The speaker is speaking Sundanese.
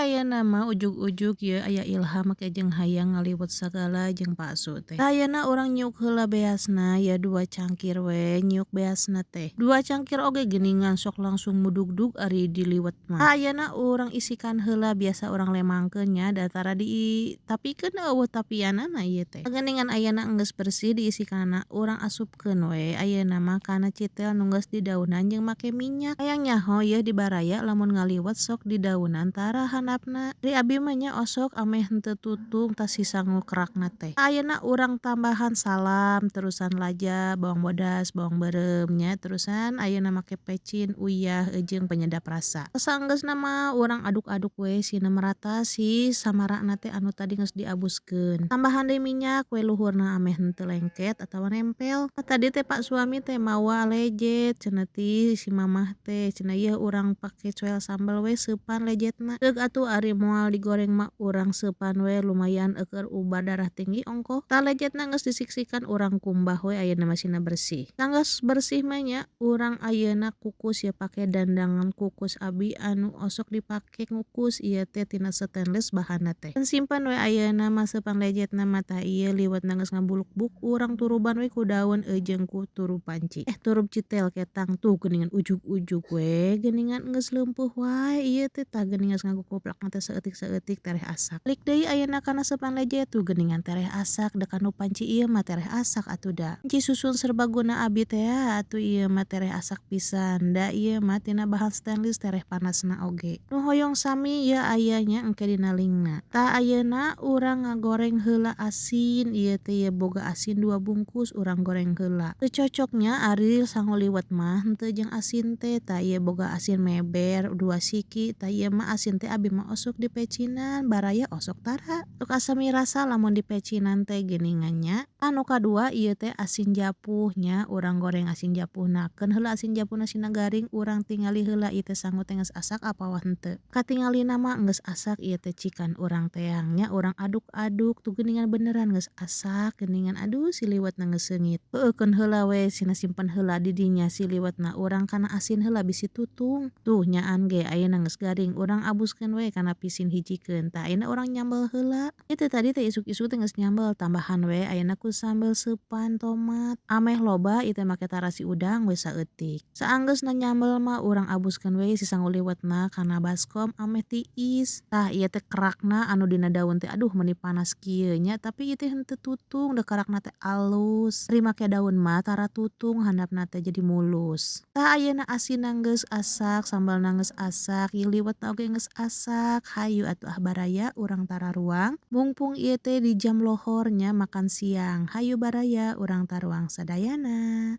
Ayeuna mah ujug-ujug ye aya ilham make jeung hayang ngaliwat sagala jeung palsu teh. Ayeuna urang nyuk heula beasna ya 2 cangkir we nyuk beasna teh. 2 cangkir oge geuningan sok langsung mudugdug ari diliwet mah. Ayeuna urang isikan heula biasa urang lemangkeun nya datara tapikeun eueuh tapianana ieu teh. Geuningan ayeuna geus bersih diisikanna urang asupkeun we ayeuna mah kana citel nu geus didaunan jeung make minyak. Hayang nyaho ieu dibaraya lamun ngaliwat sok didaunan tara handapna. Ari abi mah nya osok ameh henteu tutung tas sisa ngukrakna teh. Ayeuna urang tambahan salam terusan laja bawang bodas bawang beureum nya terusan ayeuna make pecin uyah jeung penyedap rasa. Sanggeusna mah urang aduk-aduk we sina merata si samarana teh anu tadi geus diabuskeun. Tambahan deui minyak we luhurna ameh henteu lengket atawa nempel. Tadi teh Pak suami teh mawa lejet cenah ti si mamah teh cenah ieu urang pake coel sambal we seupan lejetna. Deuk atuh ari moal digoreng mah urang seupan we lumayan keur ubar darah tinggi ongkoh. Tah lejetna geus disiksikan urang kumbah we ayeuna mah sina bersih. Sanggeus bersih mah nya urang ayeuna kukus ya pake dandangan kukus abi anu osok dipake ngukus ieu teh tina stainless bahanna teh. Simpen we ayeuna mah seupan lejetna mah tah ieu liwatna geus ngabuluk-buk urang turuban we ku daun jeung ku turub panci. Turub citel ketang tuh geuningan ujug-ujug we geuningan geus leumpeuh wae ieu teh tah geuningan geus ngagoplakna teh saeutik-saeutik tereh asak. Lik deui ayeuna kana seupan lejet tuh geuningan tereh asak da kanu panci ieu mah tereh asak atuh da. Enci susun serbaguna abi teh atuh ieu mah tereh asak pisan da ieu mah tina bahan stainless tereh panasna oge. Nu hoyong sami ieu aya nya engke dina linkna. Tah ayeuna urang ngagoreng heula asin ieu teh boga asin 2 bungkus urang goreng heula. Teu cocoknya ari sangu liwet mah henteu jeung asin teh tah ieu boga asin meber 2 siki tah ieu mah asin teh abi mah osok dipecinan baraya osok tara. Tuk asami rasa lamun dipecinan teh geuningan nya. Anu kadua ieu teh asin japuh nya urang goreng asin japuhna. Keun heula asin japuhna sina garing urang tingali heula ieu teh sangu teh geus asak apa henteu. Katingalina mah geus asak ieu teh cikan urang teang nya urang aduk-aduk tuh geuningan beneran geus asak geuningan aduh si liwetna geus seungit. Keun heula we sina simpen heula di dinya si liwetna urang kana asin heula bisi tutung. Tuh nyaan ge ayeuna geus garing urang abuskeun we kana pisin hijikeun tah ayeuna urang nyambel heula. Ieu teh tadi teh isuk-isuk teh geus nyambel tambahan we ayeuna ku sambel seupan tomat. Ameh loba ieu teh make tarasi udang we saeutik. Saanggeusna nyambel mah urang abuskeun we si sangu liwetna kana baskom ameh tiis. Tah ieu teh kerakna anu dina daun teh aduh meuni panas kieu nya tapi ieu teh henteu tutung da kerakna teh alus. Ari make daun mah tara tutung handapna teh jadi mulus. Tah ayeuna asinna geus asak sambalna geus asak ieu liwetna oge geus asak hayu atuh baraya urang tararuang mungpung ieu teh di jam lohor nya makan siang. Hayu baraya urang taruang sadayana.